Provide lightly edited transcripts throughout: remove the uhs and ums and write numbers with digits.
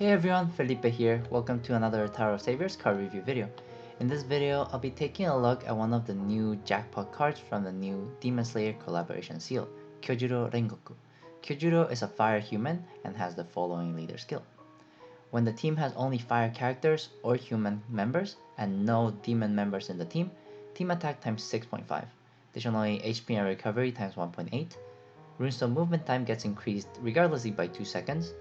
Hey everyone, Felipe here. Welcome to another Tower of Saviors card review video. In this video, I'll be taking a look at one of the new jackpot cards from the new Demon Slayer collaboration seal, Kyojuro Rengoku. Kyojuro is a fire human and has the following leader skill. When the team has only fire characters or human members and no demon members in the team attack times 6.5. Additionally, HP and recovery times 1.8. Runestone movement time gets increased regardlessly by 2 seconds,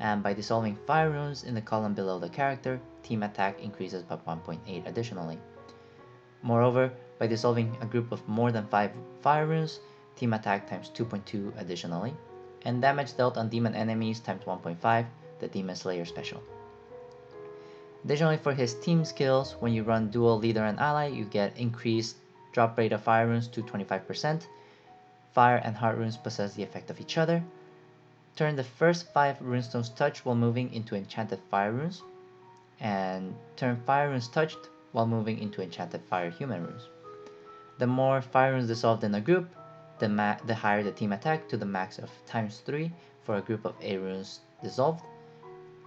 and by dissolving fire runes in the column below the character, team attack increases by 1.8 additionally. Moreover, by dissolving a group of more than 5 fire runes, team attack times 2.2 additionally, and damage dealt on demon enemies times 1.5, the Demon Slayer special. Additionally, for his team skills, when you run dual leader and ally, you get increased drop rate of fire runes to 25%. Fire and heart runes possess the effect of each other. Turn the first 5 runestones touched while moving into enchanted fire runes, and turn fire runes touched while moving into enchanted fire human runes. The more fire runes dissolved in a group, the higher the team attack to the max of times 3 for a group of 8 runes dissolved.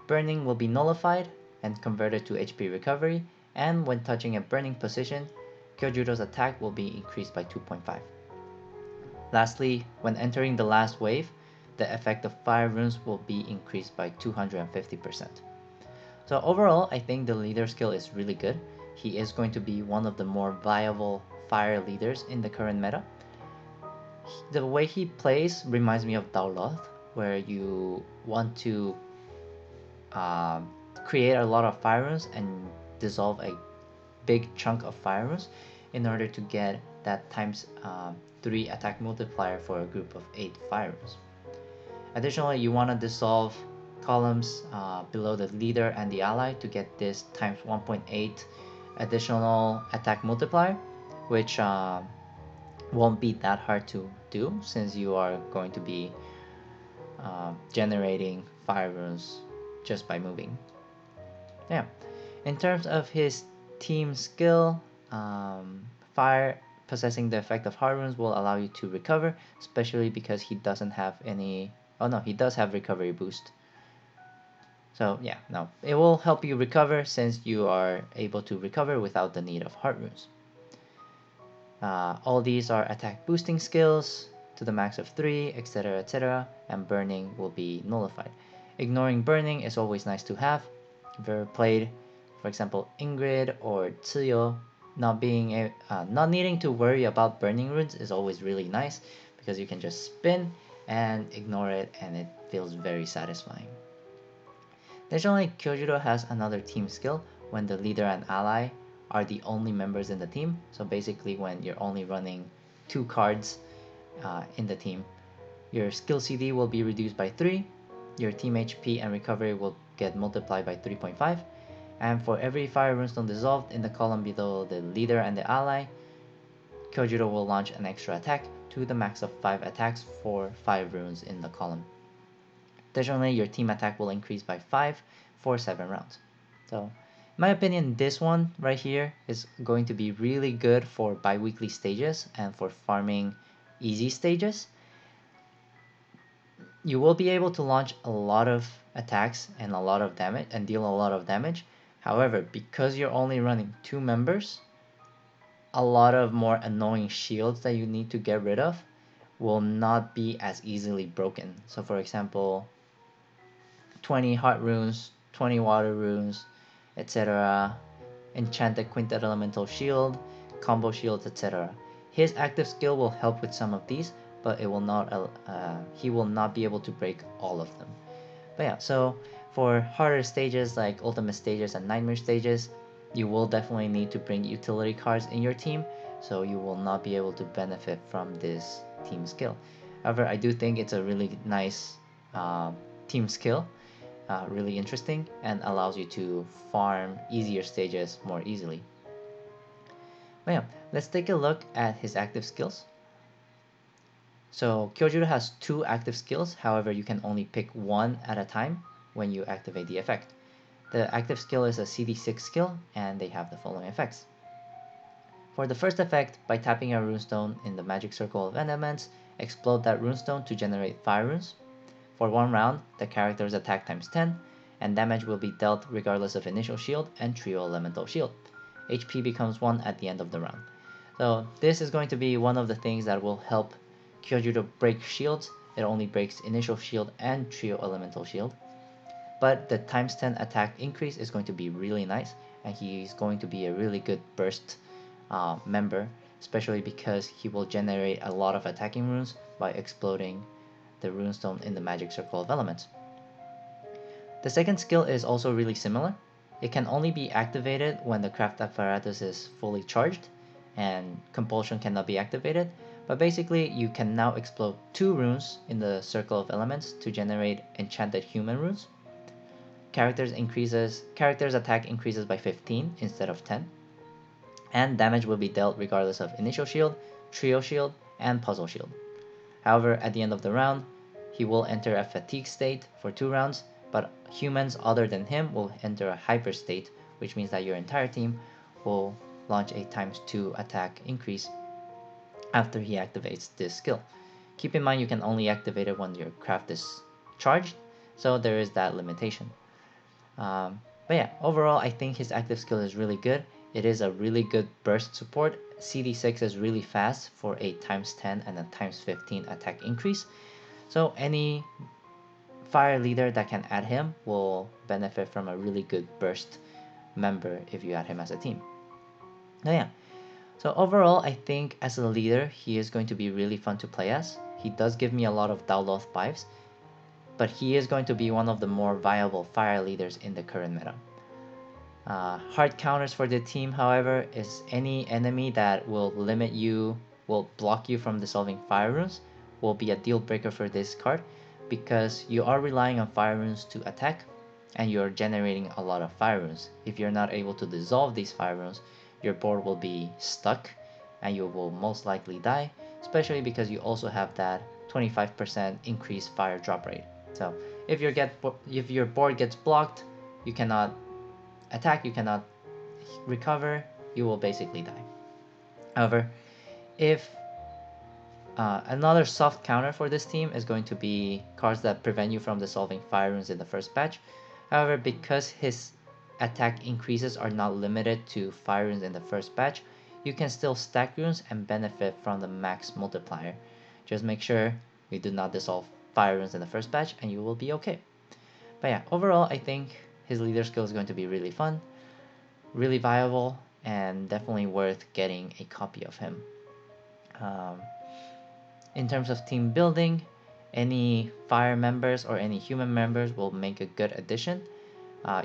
Burning will be nullified and converted to HP recovery, and when touching a burning position, Kyojuro's attack will be increased by 2.5. Lastly, when entering the last wave, the effect of fire runes will be increased by 250%. So overall, I think the leader skill is really good. He is going to be one of the more viable fire leaders in the current meta. The way he plays reminds me of Daoloth, where you want to create a lot of fire runes and dissolve a big chunk of fire runes in order to get that times 3 attack multiplier for a group of 8 fire runes. Additionally, you want to dissolve columns below the leader and the ally to get this times 1.8 additional attack multiplier, which won't be that hard to do since you are going to be generating fire runes just by moving. Yeah. In terms of his team skill, fire possessing the effect of heart runes will allow you to recover, especially because he doesn't have any. Oh no, he does have recovery boost. So yeah, no, it will help you recover since you are able to recover without the need of heart runes. All these are attack boosting skills to the max of 3, etc, etc, and burning will be nullified. Ignoring burning is always nice to have. If you've ever played, for example, Ingrid or Tsuyo, not needing to worry about burning runes is always really nice because you can just spin and ignore it, and it feels very satisfying. Additionally, Kyojuro has another team skill when the leader and ally are the only members in the team. So basically when you're only running 2 cards in the team, your skill CD will be reduced by 3, your team HP and recovery will get multiplied by 3.5, and for every fire runestone dissolved in the column below the leader and the ally, Kyojuro will launch an extra attack to the max of 5 attacks for 5 runes in the column. Additionally, your team attack will increase by 5 for 7 rounds. So, in my opinion, this one right here is going to be really good for bi-weekly stages and for farming easy stages. You will be able to launch a lot of attacks and a lot of damage and deal a lot of damage. However, because you're only running 2 members, a lot of more annoying shields that you need to get rid of will not be as easily broken. So for example, 20 heart runes, 20 water runes, etc, enchanted quintet elemental shield, combo shields, etc. His active skill will help with some of these, but it will not he will not be able to break all of them. But yeah, so for harder stages like ultimate stages and nightmare stages, you will definitely need to bring utility cards in your team, so you will not be able to benefit from this team skill. However, I do think it's a really nice team skill, really interesting, and allows you to farm easier stages more easily. But yeah, let's take a look at his active skills. So Kyojuro has 2 active skills, however you can only pick 1 at a time when you activate the effect. The active skill is a CD6 skill, and they have the following effects. For the first effect, by tapping a runestone in the magic circle of elements, explode that runestone to generate fire runes. For 1 round, the character's attack times 10, and damage will be dealt regardless of initial shield and trio elemental shield. HP becomes 1 at the end of the round. So this is going to be one of the things that will help Kyojuro break shields. It only breaks initial shield and trio elemental shield. But the times 10 attack increase is going to be really nice, and he's going to be a really good burst member, especially because he will generate a lot of attacking runes by exploding the runestone in the magic circle of elements. The second skill is also really similar. It can only be activated when the craft apparatus is fully charged, and compulsion cannot be activated, but basically you can now explode 2 runes in the circle of elements to generate enchanted human runes. Character's attack increases by 15 instead of 10, and damage will be dealt regardless of initial shield, trio shield, and puzzle shield. However, at the end of the round, he will enter a fatigue state for 2 rounds, but humans other than him will enter a hyper state, which means that your entire team will launch a ×2 attack increase after he activates this skill. Keep in mind you can only activate it when your craft is charged, so there is that limitation. But yeah, overall I think his active skill is really good. It is a really good burst support. CD6 is really fast for a ×10 and a ×15 attack increase. So any fire leader that can add him will benefit from a really good burst member if you add him as a team. Now yeah, so overall I think as a leader he is going to be really fun to play as. He does give me a lot of Daoloth vibes, but he is going to be one of the more viable fire leaders in the current meta. Hard counters for the team, however, is any enemy that will block you from dissolving fire runes will be a deal breaker for this card, because you are relying on fire runes to attack and you're generating a lot of fire runes. If you're not able to dissolve these fire runes, your board will be stuck and you will most likely die, especially because you also have that 25% increased fire drop rate. So if your board gets blocked, you cannot attack, you cannot recover, you will basically die. However, if another soft counter for this team is going to be cards that prevent you from dissolving fire runes in the first batch. However, because his attack increases are not limited to fire runes in the first batch, you can still stack runes and benefit from the max multiplier. Just make sure you do not dissolve fire runes in the first batch and you will be okay. But yeah, overall I think his leader skill is going to be really fun, really viable, and definitely worth getting a copy of him. In terms of team building, any fire members or any human members will make a good addition.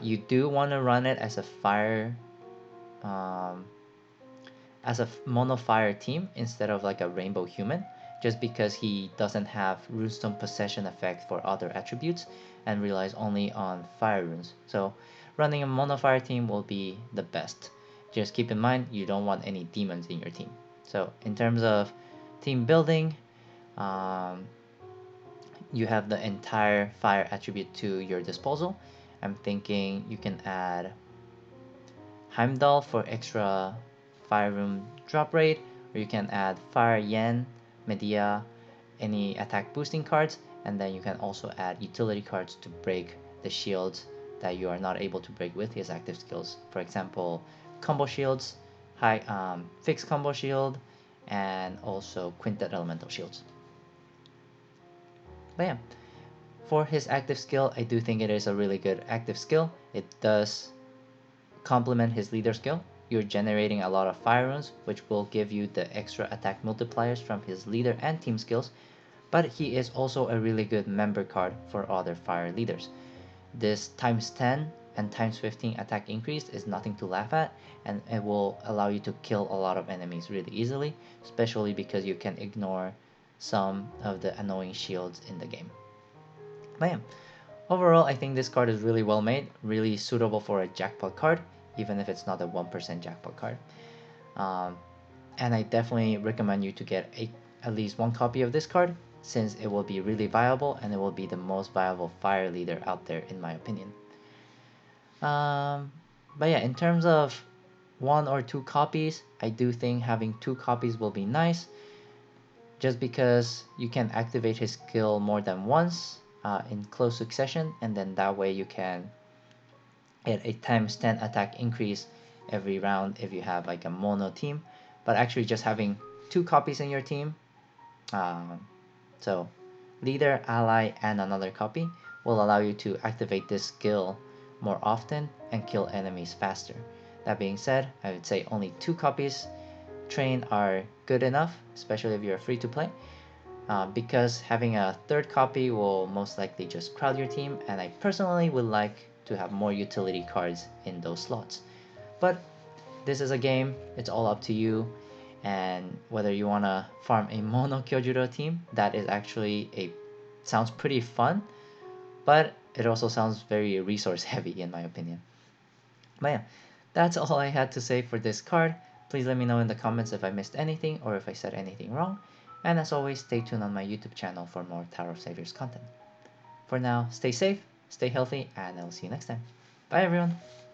You do want to run it as a fire, as a mono fire team instead of like a rainbow human, just because he doesn't have runestone possession effect for other attributes and relies only on fire runes. So running a mono fire team will be the best. Just keep in mind you don't want any demons in your team. So in terms of team building, you have the entire fire attribute to your disposal. I'm thinking you can add Heimdall for extra fire room drop rate, or you can add Fire Yen, Medea, any attack boosting cards, and then you can also add utility cards to break the shields that you are not able to break with his active skills. For example, combo shields, fixed combo shield, and also quintet elemental shields. But yeah, for his active skill, I do think it is a really good active skill. It does complement his leader skill. You're generating a lot of fire runes, which will give you the extra attack multipliers from his leader and team skills, but he is also a really good member card for other fire leaders. This ×10 and ×15 attack increase is nothing to laugh at, and it will allow you to kill a lot of enemies really easily, especially because you can ignore some of the annoying shields in the game. But yeah, overall I think this card is really well made, really suitable for a jackpot card, even if it's not a 1% jackpot card. And I definitely recommend you to get at least one copy of this card, since it will be really viable and it will be the most viable fire leader out there in my opinion. But yeah, in terms of 1 or 2 copies, I do think having 2 copies will be nice, just because you can activate his skill more than once in close succession, and then that way you can It a times 10 attack increase every round if you have like a mono team, but actually just having 2 copies in your team, um, so leader, ally, and another copy will allow you to activate this skill more often and kill enemies faster. That being said, I would say only 2 copies trained are good enough, especially if you're free to play, because having a third copy will most likely just crowd your team, and I personally would like to have more utility cards in those slots. But this is a game, it's all up to you, and whether you want to farm a mono Kyojuro team, that is actually sounds pretty fun, but it also sounds very resource heavy in my opinion. But yeah, that's all I had to say for this card. Please let me know in the comments if I missed anything or if I said anything wrong. And as always, stay tuned on my YouTube channel for more Tower of Saviors content. For now, stay safe, stay healthy, and I'll see you next time. Bye everyone!